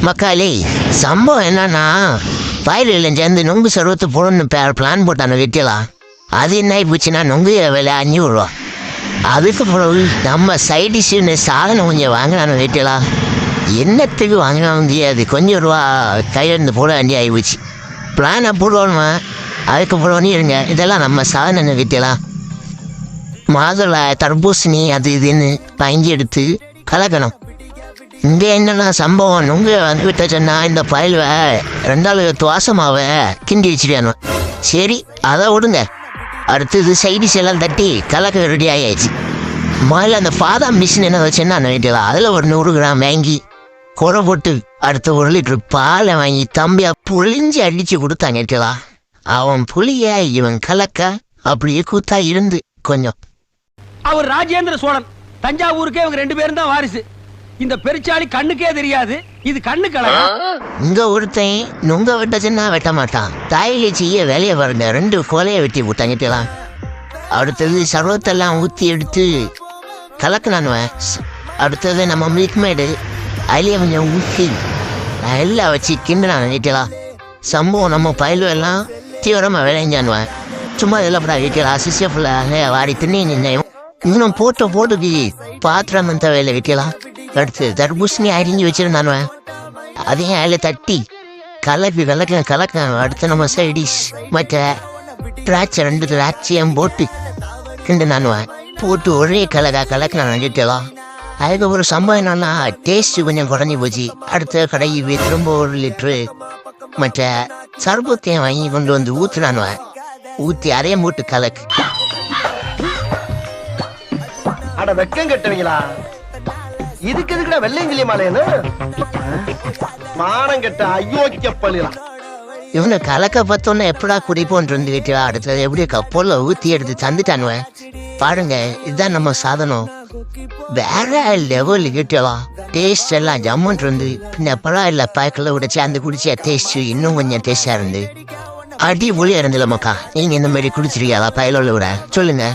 மக்காளி சம்பவம் என்னன்னா வயலில் சேர்ந்து நொங்கு சர்வத்து போடணும்னு பிளான் போட்டான வெட்டிலாம். அது என்ன ஆயிப்போச்சுன்னா நொங்கு விலை 500 ரூபா. அதுக்கு பிறகு நம்ம சைடிஷ்னு சாதனம் கொஞ்சம் வாங்கினான வெட்டிலாம். என்னத்துக்கு வாங்கினா முடியாது, கொஞ்சம் ரூபா கையிலேருந்து போட வேண்டிய ஆகிப்போச்சு. பிளானை போடணுமா அதுக்கப்புறம் இருங்க. இதெல்லாம் நம்ம சாதனை வெட்டிலாம். மாதுளை தர்பூசணி அது இதுன்னு பைஞ்சி எடுத்து கலக்கணும். இங்கே என்னென்னா சம்பவம் நொங்கு வந்து விட்டச்சுன்னா இந்த பயலுவ 2 துவாசமாவை கிண்டி வச்சுட்டானு. சரி அதை விடுங்க. அடுத்தது சைடிஸ் எல்லாம் தட்டி கலக்க ரெடி ஆகியாச்சு. முதல்ல அந்த பாதாம் மிஷின் என்ன வச்சுன்னா வீட்டில் அதில் ஒரு 100 கிராம் வாங்கி குறை போட்டு அடுத்த 1 லிட்டர் பாலை வாங்கி தம்பியா புளிஞ்சு அடித்து கொடுத்தாங்க வீட்டிலா. அவன் புளிய இவன் கலக்க அப்படியே கூத்தா இருந்து கொஞ்சம். அவர் ராஜேந்திர சோழன், தஞ்சாவூருக்கே இவங்க 2 பேரும் தான் வாரிசு. இந்த பெருச்சாளி கண்ணுக்கே தெரியாது, இது கண்ணு கலகா. இங்க ஒருத்தன் நுங்க வெட்டச்சுன்னா வெட்ட மாட்டான். தாயிலே செய்ய வேலையை பாருங்க, 2 கோலையை வெட்டி விட்டாங்கிட்டலாம். அடுத்தது சர்வத்தெல்லாம் ஊற்றி எடுத்து கலக்கினானுவன். அடுத்தது நம்ம மில்க்மேடு அதிலே கொஞ்சம் ஊற்றி எல்லாம் வச்சு கிண்டுனான் வீட்டலாம். சம்பவம் நம்ம பயிலும் தீவிரமாக விளைஞ்சானுவன். சும்மா இதெல்லாம் படா வீட்டலாம் சிசிய ஃபுல்லாக வாடி திண்ணி நின்னையும் இன்னும் போட்டுக்கு பாத்திரம் அந்த வேலை வைக்கலாம். அடுத்து தர்பூசணி அரிஞ்சு வச்சிருந்தானுவன். அதையும் அதில் தட்டி கலக்க அடுத்து நம்ம சைடிஷ் மற்ற திராட்சை 2 திராட்சையும் போட்டு கிண்டுனானுவன். போட்டு ஒரே கலக்க நான் கிட்டலாம். அதுக்கு ஒரு சம்பவம் என்னன்னா டேஸ்ட்டு கொஞ்சம் குறைஞ்சி போச்சு. அடுத்த கடைக்கு திரும்ப 1 லிட்ரு மற்ற சர்பத்தையும் வாங்கி கொண்டு வந்து ஊற்றுனானுவன். ஊற்றி அதையும் போட்டு கலக்கு. அட வெக்கம் கட்டுவீங்களா? இதுக்கு எதுக்குடா வெள்ளையங்கிலி மாலையன்னு மானம் கட்ட அயோக்கிய பள்ளிலாம். இவனை கலக்க பார்த்தோன்னா எப்படா குடிப்போன்னு இருந்துக்கிட்டு அடுத்தது எப்படி கப்போல ஊற்றி எடுத்து தந்துட்டானுவன். பாருங்க இதுதான் நம்ம சாதனம். வேற லெவல் கிட்டலாம். டேஸ்ட் எல்லாம் ஜம்முன் இருந்து பின்ன பரவாயில்ல பாய்க்குள்ள உடைச்சி அந்த குடிச்ச டேஸ்ட் இன்னும் கொஞ்சம் டேஸ்டா இருந்து அடி ஒளியா இருந்துல மக்கா. நீங்க இந்த மாதிரி குடிச்சிருக்கீங்களா பயலோட விட சொல்லுங்க.